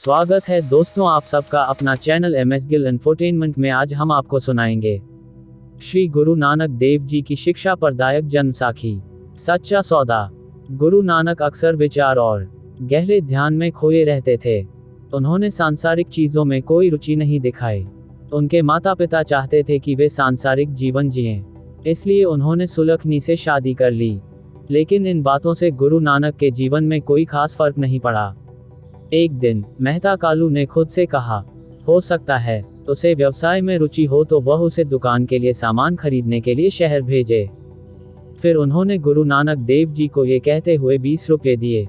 स्वागत है दोस्तों आप सबका अपना चैनल MS गिल इंफोटेनमेंट में। आज हम आपको सुनाएंगे श्री गुरु नानक देव जी की शिक्षा प्रदायक जन्म साखी। सच्चा सौदा। गुरु नानक अक्सर विचार और गहरे ध्यान में खोए रहते थे। उन्होंने सांसारिक चीजों में कोई रुचि नहीं दिखाई। उनके माता पिता चाहते थे कि वे सांसारिक जीवन जिएं, इसलिए उन्होंने सुलखनी से शादी कर ली। लेकिन इन बातों से गुरु नानक के जीवन में कोई खास फर्क नहीं पड़ा। एक दिन मेहता कालू ने खुद से कहा, हो सकता है उसे व्यवसाय में रुचि हो तो वह उसे दुकान के लिए सामान खरीदने के लिए शहर भेजे। फिर उन्होंने गुरु नानक देव जी को ये कहते हुए 20 रुपये दिए,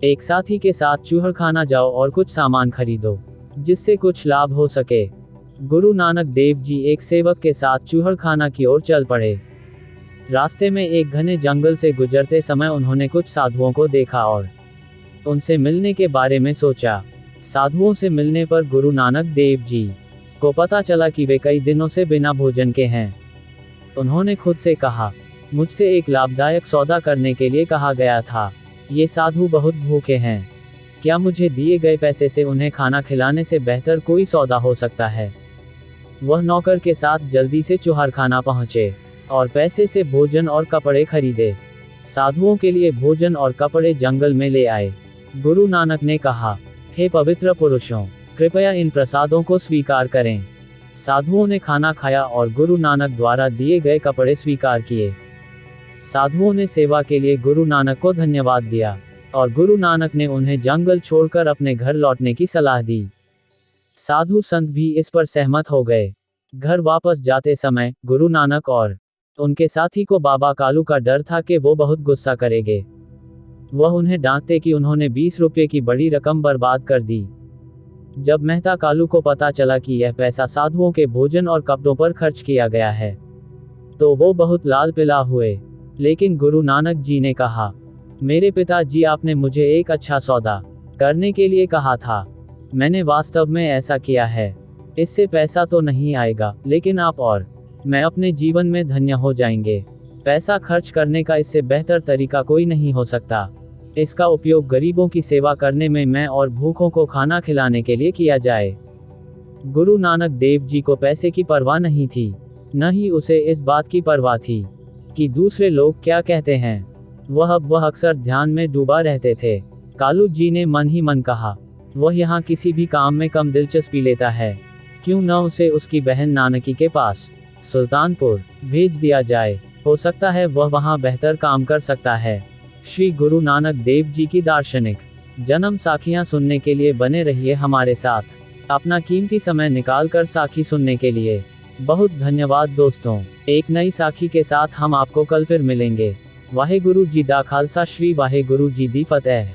एक साथी के साथ चूहड़खाना जाओ और कुछ सामान खरीदो जिससे कुछ लाभ हो सके। गुरु नानक देव जी एक सेवक के साथ चूहड़खाना की ओर चल पड़े। रास्ते में एक घने जंगल से गुजरते समय उन्होंने कुछ साधुओं को देखा और उनसे मिलने के बारे में सोचा। साधुओं से मिलने पर गुरु नानक देव जी को पता चला कि वे कई दिनों से बिना भोजन के हैं। उन्होंने खुद से कहा, मुझसे एक लाभदायक सौदा करने के लिए कहा गया था। ये साधु बहुत भूखे हैं। क्या मुझे दिए गए पैसे से उन्हें खाना खिलाने से बेहतर कोई सौदा हो सकता है? वह नौकर के साथ जल्दी से चूहड़खाना पहुंचे और पैसे से भोजन और कपड़े खरीदे। साधुओं के लिए भोजन और कपड़े जंगल में ले आए। गुरु नानक ने कहा, हे पवित्र पुरुषों, कृपया इन प्रसादों को स्वीकार करें। साधुओं ने खाना खाया और गुरु नानक द्वारा दिए गए कपड़े स्वीकार किए। साधुओं ने सेवा के लिए गुरु नानक को धन्यवाद दिया और गुरु नानक ने उन्हें जंगल छोड़कर अपने घर लौटने की सलाह दी। साधु संत भी इस पर सहमत हो गए। घर वापस जाते समय गुरु नानक और उनके साथी को बाबा कालू का डर था कि वो बहुत गुस्सा करेंगे। वह उन्हें डांटते कि उन्होंने 20 रुपये की बड़ी रकम बर्बाद कर दी। जब मेहता कालू को पता चला कि यह पैसा साधुओं के भोजन और कपड़ों पर खर्च किया गया है तो वो बहुत लाल पिला हुए। लेकिन गुरु नानक जी ने कहा, मेरे पिताजी, आपने मुझे एक अच्छा सौदा करने के लिए कहा था। मैंने वास्तव में ऐसा किया है। इससे पैसा तो नहीं आएगा, लेकिन आप और मैं अपने जीवन में धन्य हो जाएंगे। पैसा खर्च करने का इससे बेहतर तरीका कोई नहीं हो सकता। इसका उपयोग गरीबों की सेवा करने में मैं और भूखों को खाना खिलाने के लिए किया जाए। गुरु नानक देव जी को पैसे की परवाह नहीं थी, न ही उसे इस बात की परवाह थी कि दूसरे लोग क्या कहते हैं। वह अक्सर ध्यान में डूबा रहते थे। कालू जी ने मन ही मन कहा, वह यहाँ किसी भी काम में कम दिलचस्पी लेता है, क्यों न उसे उसकी बहन नानकी के पास सुल्तानपुर भेज दिया जाए। हो सकता है वह वहाँ बेहतर काम कर सकता है। श्री गुरु नानक देव जी की दार्शनिक जन्म साखियाँ सुनने के लिए बने रहिए हमारे साथ। अपना कीमती समय निकाल कर साखी सुनने के लिए बहुत धन्यवाद दोस्तों। एक नई साखी के साथ हम आपको कल फिर मिलेंगे। वाहे गुरु जी दा खालसा, श्री वाहे गुरु जी दी फतेह।